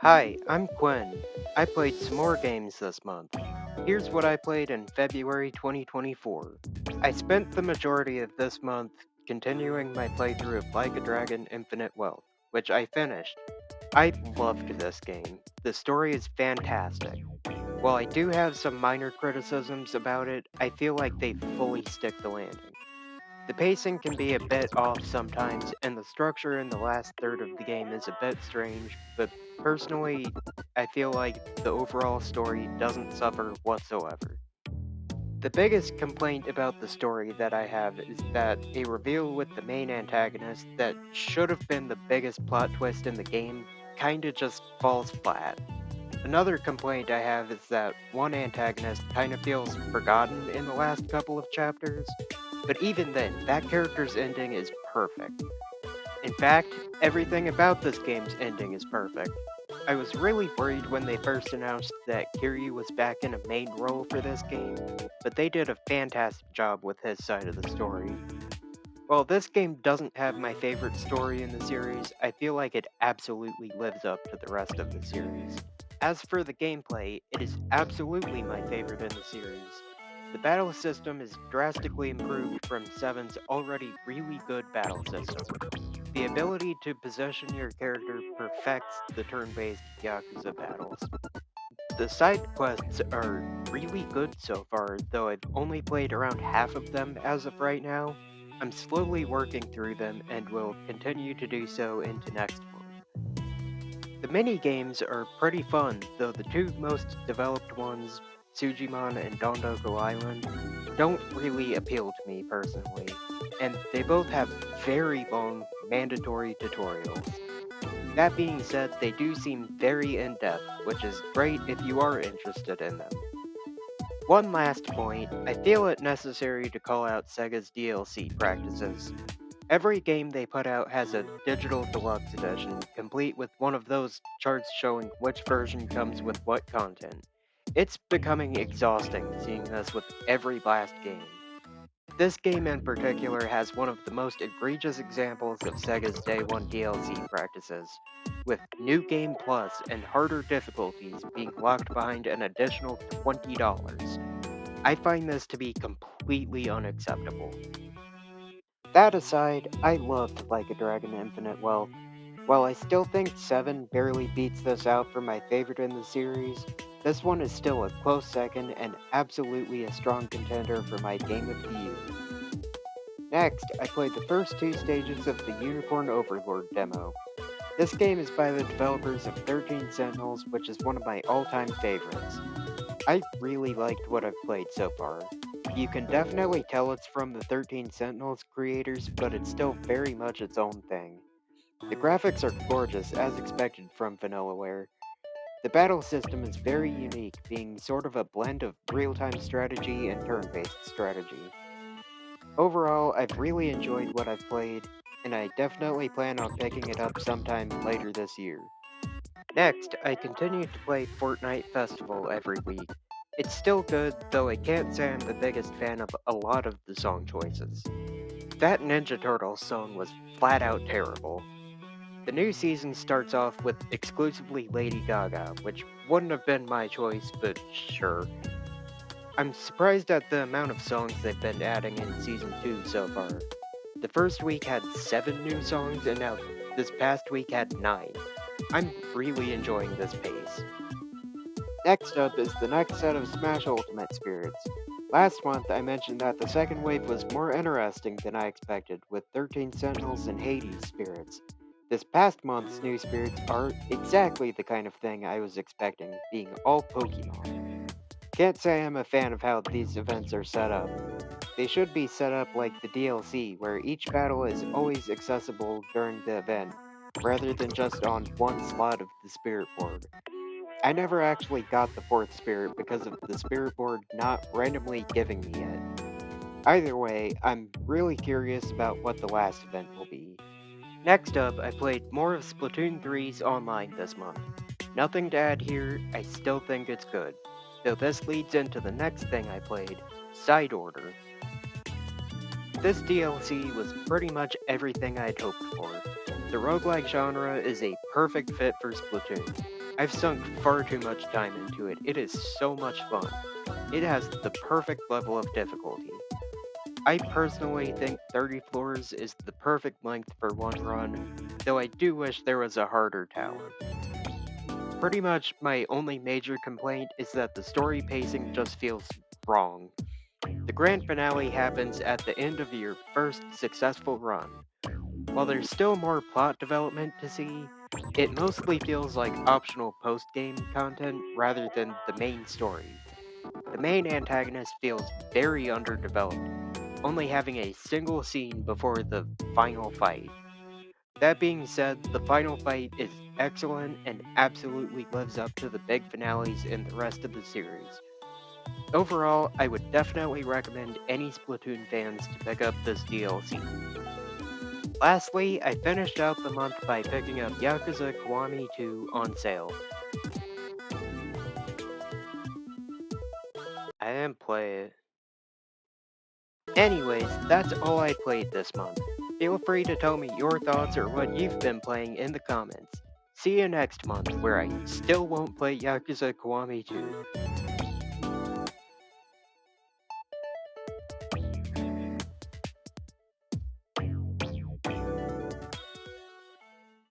Hi, I'm Quinn. I played some more games this month. Here's what I played in February 2024. I spent the majority of this month continuing my playthrough of Like a Dragon Infinite Wealth, which I finished. I loved this game. The story is fantastic. While I do have some minor criticisms about it, I feel like they fully stick the landing. The pacing can be a bit off sometimes, and the structure in the last third of the game is a bit strange, but personally, I feel like the overall story doesn't suffer whatsoever. The biggest complaint about the story that I have is that a reveal with the main antagonist that should have been the biggest plot twist in the game kinda just falls flat. Another complaint I have is that one antagonist kinda feels forgotten in the last couple of chapters, but even then, that character's ending is perfect. In fact, everything about this game's ending is perfect. I was really worried when they first announced that Kiryu was back in a main role for this game, but they did a fantastic job with his side of the story. While this game doesn't have my favorite story in the series, I feel like it absolutely lives up to the rest of the series. As for the gameplay, it is absolutely my favorite in the series. The battle system is drastically improved from 7's already really good battle system. The ability to position your character perfects the turn-based Yakuza battles. The side quests are really good so far, though I've only played around half of them as of right now. I'm slowly working through them and will continue to do so into next month. The mini games are pretty fun, though the two most developed ones, Sujimon and Dondoko Island, don't really appeal to me personally, and they both have very long mandatory tutorials. That being said, they do seem very in-depth, which is great if you are interested in them. One last point, I feel it necessary to call out Sega's DLC practices. Every game they put out has a digital deluxe edition, complete with one of those charts showing which version comes with what content. It's becoming exhausting seeing this with every last game. This game in particular has one of the most egregious examples of Sega's Day 1 DLC practices, with New Game Plus and harder difficulties being locked behind an additional $20. I find this to be completely unacceptable. That aside, I loved Like a Dragon Infinite Wealth. While I still think 7 barely beats this out for my favorite in the series, this one is still a close second and absolutely a strong contender for my game of the year. Next, I played the first two stages of the Unicorn Overlord demo. This game is by the developers of 13 Sentinels, which is one of my all-time favorites. I really liked what I've played so far. You can definitely tell it's from the 13 Sentinels creators, but it's still very much its own thing. The graphics are gorgeous, as expected from Vanillaware. The battle system is very unique, being sort of a blend of real-time strategy and turn-based strategy. Overall, I've really enjoyed what I've played, and I definitely plan on picking it up sometime later this year. Next, I continue to play Fortnite Festival every week. It's still good, though I can't say I'm the biggest fan of a lot of the song choices. That Ninja Turtles song was flat out terrible. The new season starts off with exclusively Lady Gaga, which wouldn't have been my choice, but sure. I'm surprised at the amount of songs they've been adding in Season 2 so far. The first week had 7 new songs, and now this past week had 9. I'm really enjoying this pace. Next up is the next set of Smash Ultimate Spirits. Last month I mentioned that the second wave was more interesting than I expected, with 13 Sentinels and Hades spirits. This past month's new spirits are exactly the kind of thing I was expecting, being all Pokemon. Can't say I'm a fan of how these events are set up. They should be set up like the DLC, where each battle is always accessible during the event, rather than just on one slot of the spirit board. I never actually got the fourth spirit because of the spirit board not randomly giving me it. Either way, I'm really curious about what the last event will be. Next up, I played more of Splatoon 3's online this month. Nothing to add here, I still think it's good. Though this leads into the next thing I played, Side Order. This DLC was pretty much everything I'd hoped for. The roguelike genre is a perfect fit for Splatoon. I've sunk far too much time into it. It is so much fun. It has the perfect level of difficulty. I personally think 30 floors is the perfect length for one run, though I do wish there was a harder tower. Pretty much my only major complaint is that the story pacing just feels wrong. The grand finale happens at the end of your first successful run. While there's still more plot development to see, it mostly feels like optional post-game content rather than the main story. The main antagonist feels very underdeveloped, only having a single scene before the final fight. That being said, the final fight is excellent and absolutely lives up to the big finales in the rest of the series. Overall, I would definitely recommend any Splatoon fans to pick up this DLC. Lastly, I finished out the month by picking up Yakuza Kiwami 2 on sale. I didn't play it. Anyways, that's all I played this month. Feel free to tell me your thoughts or what you've been playing in the comments. See you next month, where I still won't play Yakuza Kiwami 2.